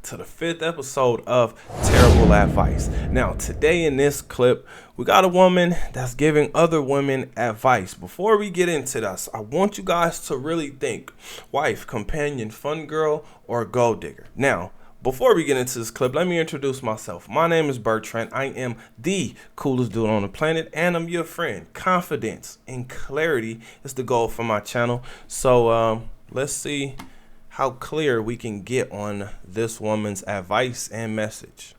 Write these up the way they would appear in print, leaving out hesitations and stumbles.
to the 5th episode of Terrible Advice. Now, today in this clip, we got a woman that's giving other women advice. Before we get into this, I want you guys to really think: wife, companion, fun girl, or gold digger? Now, before we get into this clip, let me introduce myself. My name is Bertrand. I am the coolest dude on the planet, and I'm your friend. Confidence and clarity is the goal for my channel. So let's see how clear we can get on this woman's advice and message.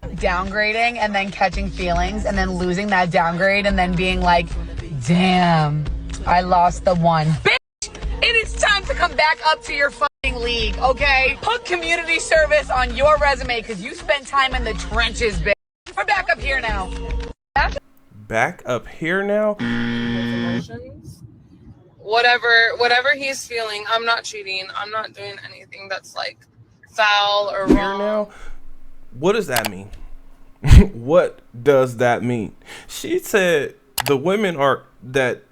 Downgrading and then catching feelings and then losing that downgrade and then being like, damn, I lost the one. Bitch, it is time to come back up to your fucking league, okay? Put community service on your resume because you spent time in the trenches, bitch. We're back up here now. Back up here now? Emotions. Whatever he's feeling, I'm not cheating. I'm not doing anything that's like foul or Here wrong. now? What does that mean? What does that mean? She said the women are that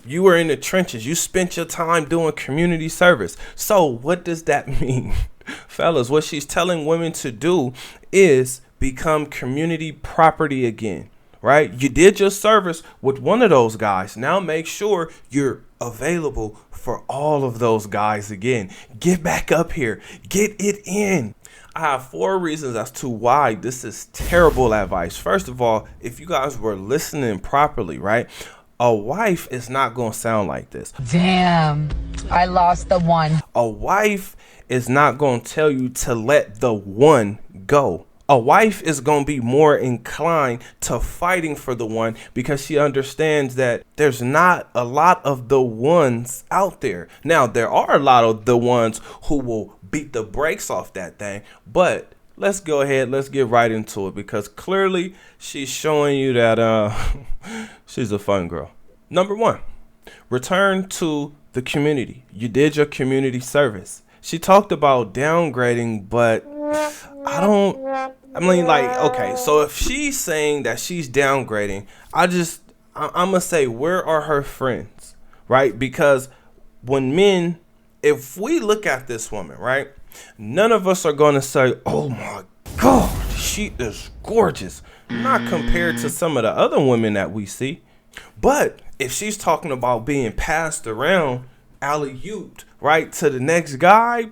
you were in the trenches. You spent your time doing community service. So what does that mean? Fellas, what she's telling women to do is become community property again, right? You did your service with one of those guys. Now make sure you're available for all of those guys again. Get back up here. Get it in. I have 4 reasons as to why this is terrible advice. First of all, if you guys were listening properly, right? A wife is not going to sound like this. Damn, I lost the one. A wife is not going to tell you to let the one go. A wife is going to be more inclined to fighting for the one because she understands that there's not a lot of the ones out there. Now, there are a lot of the ones who will beat the brakes off that thing, but let's go ahead. Let's get right into it because clearly she's showing you that she's a fun girl. Number 1, return to the community. You did your community service. She talked about downgrading, but okay, so if she's saying that she's downgrading, I'm gonna say, where are her friends, right? Because if we look at this woman, right, none of us are gonna say, oh my God, she is gorgeous, not compared to some of the other women that we see. But if she's talking about being passed around, alley-ooped, right, to the next guy,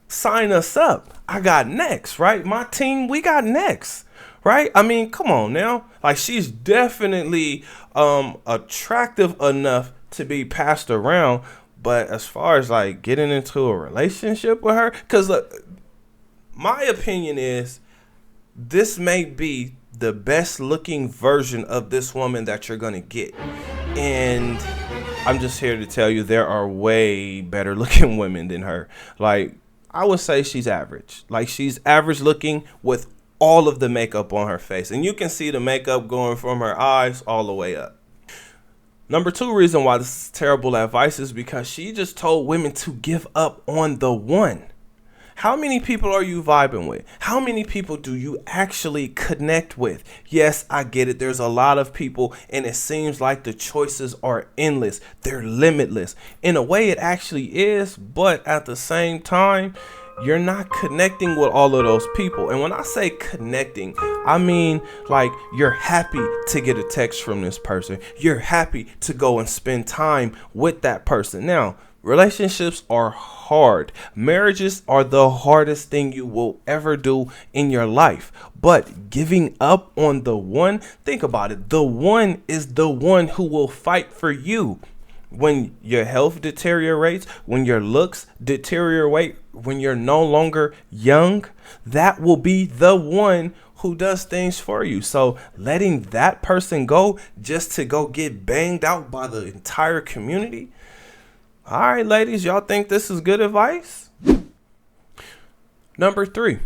sign us up. I got next, right? My team, we got next, right? I mean, come on now. Like, she's definitely attractive enough to be passed around. But as far as like getting into a relationship with her, because look, my opinion is this may be the best looking version of this woman that you're gonna get. And I'm just here to tell you there are way better looking women than her. Like, I would say she's average. Like, she's average looking with all of the makeup on her face. And you can see the makeup going from her eyes all the way up. Number 2 reason why this is terrible advice is because she just told women to give up on the one. How many people are you vibing with? How many people do you actually connect with? Yes, I get it. There's a lot of people and it seems like the choices are endless. They're limitless. In a way it actually is, but at the same time, you're not connecting with all of those people. And when I say connecting, I mean like you're happy to get a text from this person. You're happy to go and spend time with that person. Now, relationships are hard. Marriages are the hardest thing you will ever do in your life. But giving up on the one, think about it. The one is the one who will fight for you. When your health deteriorates, when your looks deteriorate, when you're no longer young, that will be the one who does things for you. So letting that person go just to go get banged out by the entire community. All right, ladies, y'all think this is good advice? Number 3,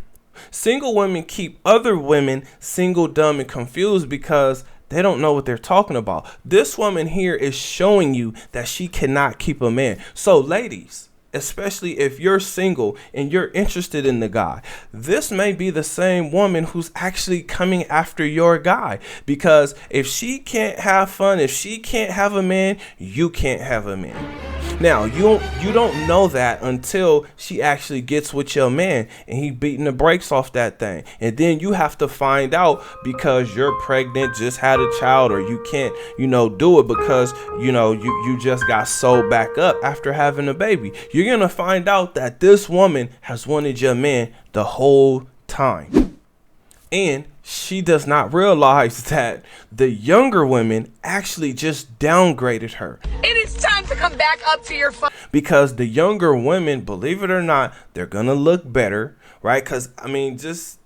single women keep other women single, dumb, and confused because they don't know what they're talking about. This woman here is showing you that she cannot keep a man. So ladies, especially if you're single and you're interested in the guy, this may be the same woman who's actually coming after your guy. Because if she can't have fun, if she can't have a man, you can't have a man. Now, you don't know that until she actually gets with your man and he beating the brakes off that thing. And then you have to find out because you're pregnant, just had a child, or you can't, do it because, you just got sewed back up after having a baby. You're going to find out that this woman has wanted your man the whole time. And she does not realize that the younger women actually just downgraded her. It is time to come back up to your Because the younger women, believe it or not, they're going to look better, right? Because, does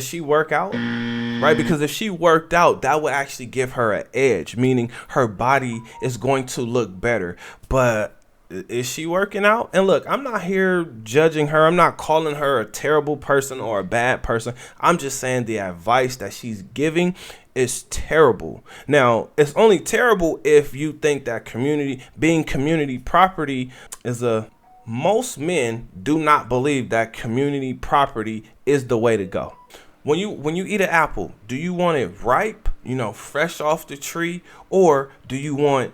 she work out? Right? Because if she worked out, that would actually give her an edge, meaning her body is going to look better. But is she working out? And look, I'm not here judging her. I'm not calling her a terrible person or a bad person. I'm just saying the advice that she's giving is terrible. Now, it's only terrible if you think that being community property is most men do not believe that community property is the way to go. When you eat an apple, do you want it ripe, fresh off the tree, or do you want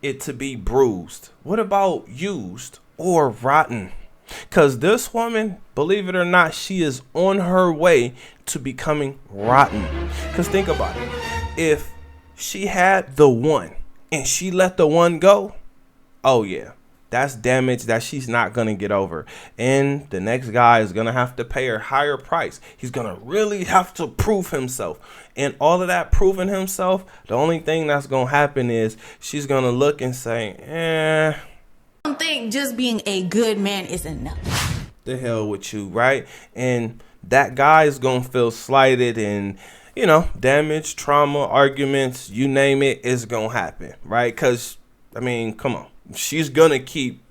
it to be bruised? What about used or rotten? Because this woman, believe it or not, she is on her way to becoming rotten. Because think about it. If she had the one and she let the one go, oh yeah, that's damage that she's not going to get over. And the next guy is going to have to pay her higher price. He's going to really have to prove himself. And all of that proving himself, the only thing that's going to happen is she's going to look and say, I don't think just being a good man is enough. The hell with you, right? And that guy is going to feel slighted and, damage, trauma, arguments, you name it, is going to happen, right? Because, come on. She's going to keep,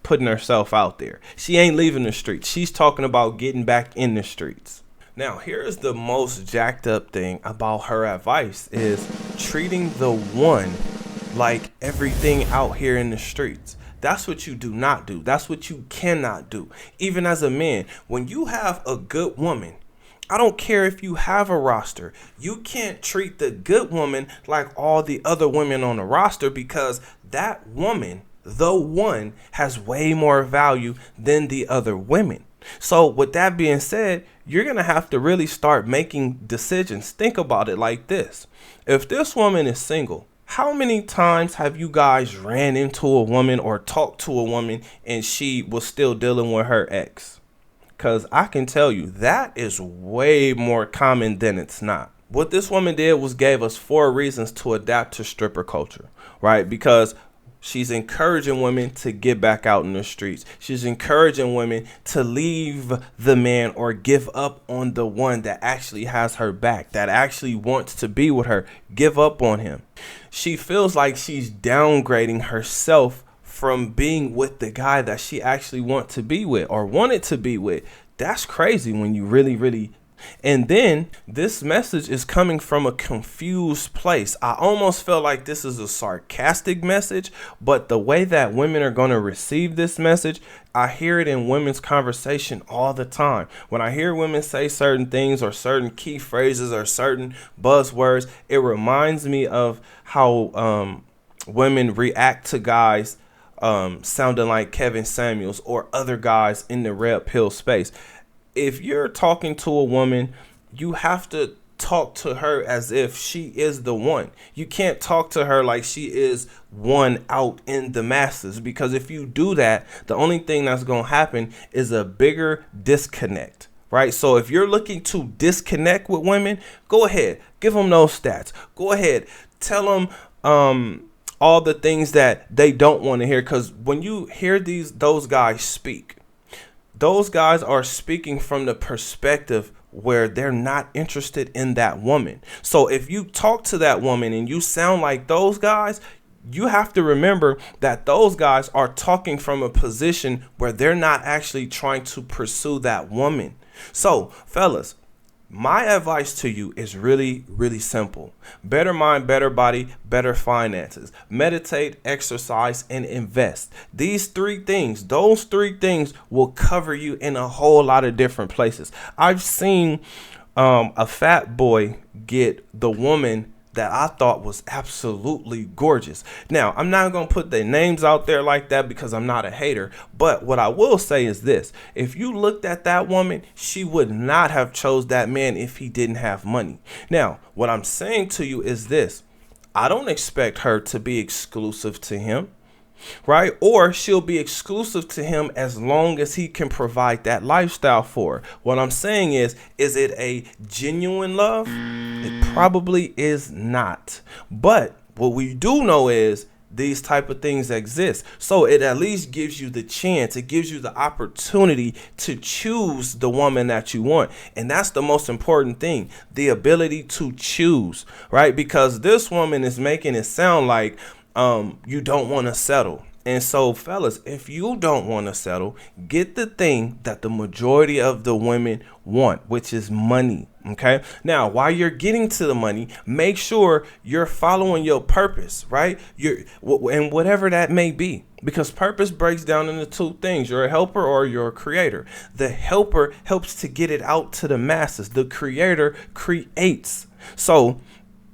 putting herself out there. She ain't leaving the streets. She's talking about getting back in the streets. Now, here's the most jacked up thing about her advice is treating the one like everything out here in the streets. That's what you do not do. That's what you cannot do. Even as a man, when you have a good woman, I don't care if you have a roster. You can't treat the good woman like all the other women on the roster because that woman, the one, has way more value than the other women. So with that being said, you're going to have to really start making decisions. Think about it like this. If this woman is single, how many times have you guys ran into a woman or talked to a woman and she was still dealing with her ex? Because I can tell you that is way more common than it's not. What this woman did was gave us 4 reasons to adapt to stripper culture, right? Because she's encouraging women to get back out in the streets. She's encouraging women to leave the man or give up on the one that actually has her back, that actually wants to be with her. Give up on him. She feels like she's downgrading herself from being with the guy that she actually wants to be with or wanted to be with. That's crazy when you really. And then this message is coming from a confused place. I almost feel like this is a sarcastic message, but the way that women are going to receive this message, I hear it in women's conversation all the time. When I hear women say certain things or certain key phrases or certain buzzwords, it reminds me of how women react to guys sounding like Kevin Samuels or other guys in the red pill space. If you're talking to a woman, you have to talk to her as if she is the one. You can't talk to her like she is one out in the masses, because if you do that, the only thing that's going to happen is a bigger disconnect, right? So if you're looking to disconnect with women, go ahead, give them those stats. Go ahead, tell them all the things that they don't want to hear, because when you hear those guys speak, those guys are speaking from the perspective where they're not interested in that woman. So if you talk to that woman and you sound like those guys, you have to remember that those guys are talking from a position where they're not actually trying to pursue that woman. So fellas, my advice to you is really simple. Better mind, better body, better finances. Meditate, exercise, and invest. These 3 things, those 3 things will cover you in a whole lot of different places. I've seen a fat boy get the woman that I thought was absolutely gorgeous. Now, I'm not going to put their names out there like that because I'm not a hater. But what I will say is this. If you looked at that woman, she would not have chose that man if he didn't have money. Now, what I'm saying to you is this. I don't expect her to be exclusive to him, right? Or she'll be exclusive to him as long as he can provide that lifestyle for her. What I'm saying is it a genuine love? It probably is not. But what we do know is these type of things exist. So it at least gives you the chance. It gives you the opportunity to choose the woman that you want. And that's the most important thing, the ability to choose, right? Because this woman is making it sound like you don't want to settle. And so, fellas, if you don't want to settle, get the thing that the majority of the women want, which is money. Okay. Now, while you're getting to the money, make sure you're following your purpose, right? And whatever that may be, because purpose breaks down into two things. You're a helper or you're a creator. The helper helps to get it out to the masses. The creator creates. So,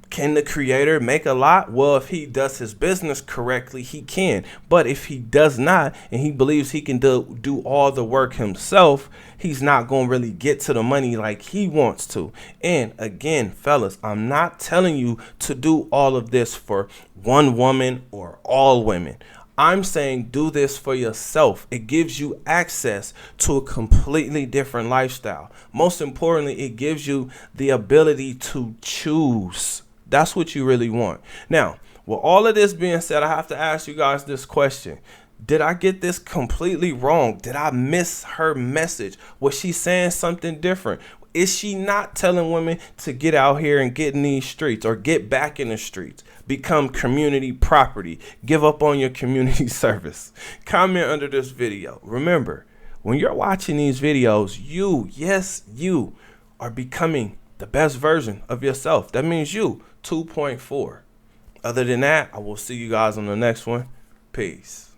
can the creator make a lot? Well, if he does his business correctly, he can. But if he does not, and he believes he can do all the work himself, he's not going to really get to the money like he wants to. And again, fellas, I'm not telling you to do all of this for one woman or all women. I'm saying do this for yourself. It gives you access to a completely different lifestyle. Most importantly, it gives you the ability to choose. That's what you really want. Now, with all of this being said, I have to ask you guys this question. Did I get this completely wrong? Did I miss her message? Was she saying something different? Is she not telling women to get out here and get in these streets or get back in the streets? Become community property. Give up on your community service. Comment under this video. Remember, when you're watching these videos, you are becoming the best version of yourself. That means you 2.4. Other than that, I will see you guys on the next one. Peace.